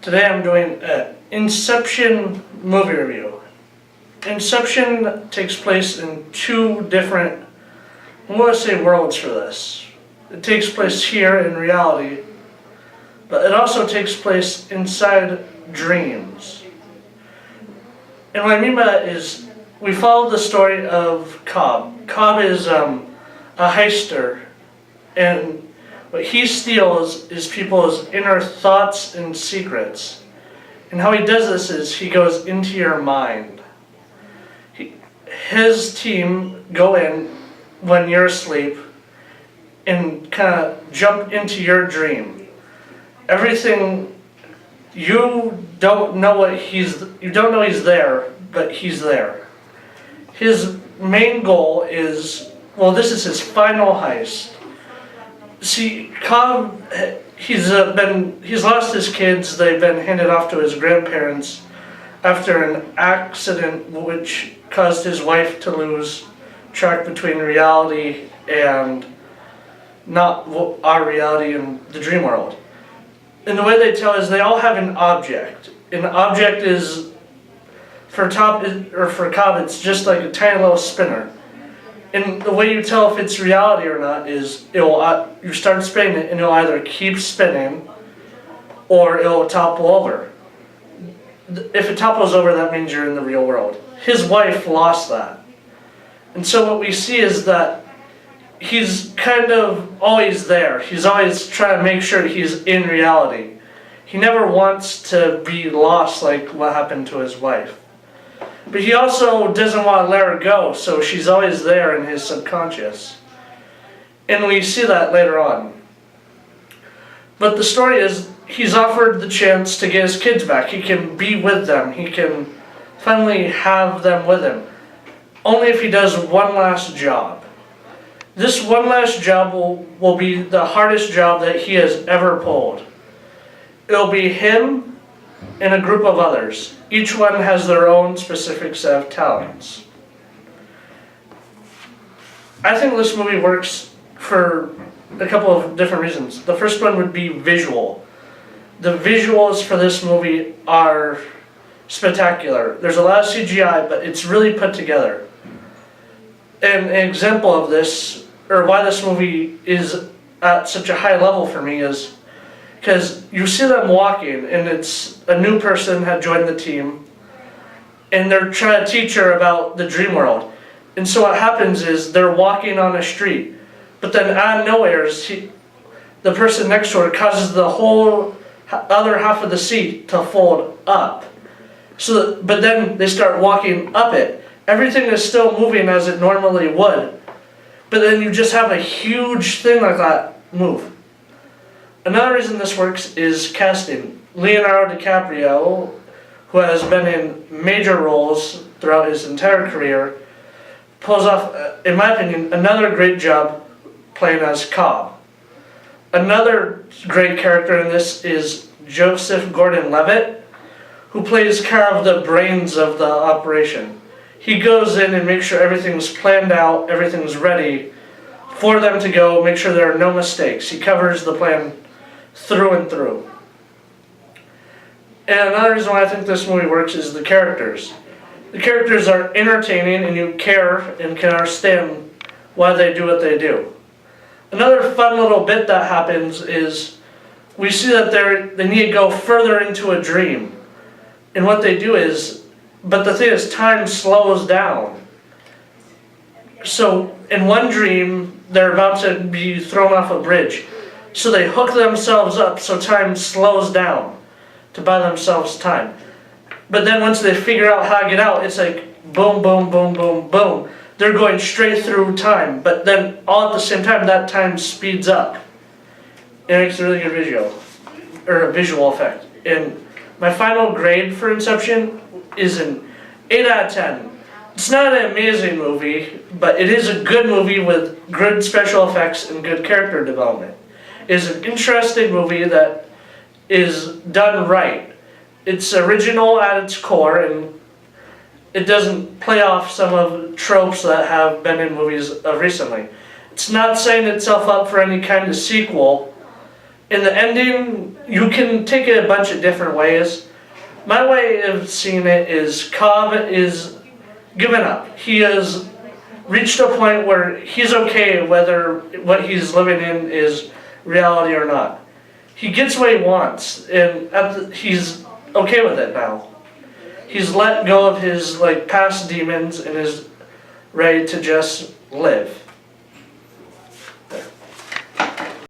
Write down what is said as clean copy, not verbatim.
Today I'm doing an Inception movie review. Inception takes place in two different, I'm going to say worlds for this. It takes place here in reality, but it also takes place inside dreams. And what I mean by that is, we follow the story of Cobb. Cobb is a heister, and what he steals is people's inner thoughts and secrets. And how he does this is he goes into your mind. His team go in when you're asleep and kind of jump into your dream. Everything, you don't know he's there, but he's there. His main goal is, this is his final heist. See, Cobb, he's lost his kids. They've been handed off to his grandparents after an accident which caused his wife to lose track between reality and not our reality and the dream world. And the way they tell is they all have an object. And the object is, for Cobb, it's just like a tiny little spinner. And the way you tell if it's reality or not is you start spinning it and it'll either keep spinning or it'll topple over. If it topples over, that means you're in the real world. His wife lost that. And so what we see is that he's kind of always there. He's always trying to make sure he's in reality. He never wants to be lost like what happened to his wife. But he also doesn't want to let her go, so she's always there in his subconscious. And we see that later on. But the story is, he's offered the chance to get his kids back. He can be with them. He can finally have them with him. Only if he does one last job. This one last job will be the hardest job that he has ever pulled. It'll be him and a group of others. Each one has their own specific set of talents. I think this movie works for a couple of different reasons. The first one would be visual. The visuals for this movie are spectacular. There's a lot of CGI, but it's really put together. And an example of this, or why this movie is at such a high level for me, is because you see them walking, and it's a new person had joined the team, and they're trying to teach her about the dream world. And so what happens is they're walking on a street, but then out of nowhere, the person next to her causes the whole other half of the seat to fold up. But then they start walking up it. Everything is still moving as it normally would, but then you just have a huge thing like that move. Another reason this works is casting. Leonardo DiCaprio, who has been in major roles throughout his entire career, pulls off, in my opinion, another great job playing as Cobb. Another great character in this is Joseph Gordon-Levitt, who plays kind of the brains of the operation. He goes in and makes sure everything's planned out, everything's ready for them to go, make sure there are no mistakes. He covers the plan through and through. And another reason why I think this movie works is the characters. The characters are entertaining and you care and can understand why they do what they do. Another fun little bit that happens is we see that they need to go further into a dream. And what they do is, but the thing is, time slows down. So in one dream, they're about to be thrown off a bridge. So they hook themselves up so time slows down to buy themselves time. But then once they figure out how to get out, it's like boom, boom, boom, boom, boom. They're going straight through time, but then all at the same time, that time speeds up. It makes a really good visual effect. And my final grade for Inception is an 8 out of 10. It's not an amazing movie, but it is a good movie with good special effects and good character development. It's an interesting movie that is done right. It's original at its core, and it doesn't play off some of the tropes that have been in movies recently. It's not setting itself up for any kind of sequel, in the ending, you can take it a bunch of different ways. My way of seeing it is Cobb is given up. He has reached a point where he's okay whether what he's living in is reality or not. He gets what he wants, and he's okay with it now. He's let go of his past demons and is ready to just live.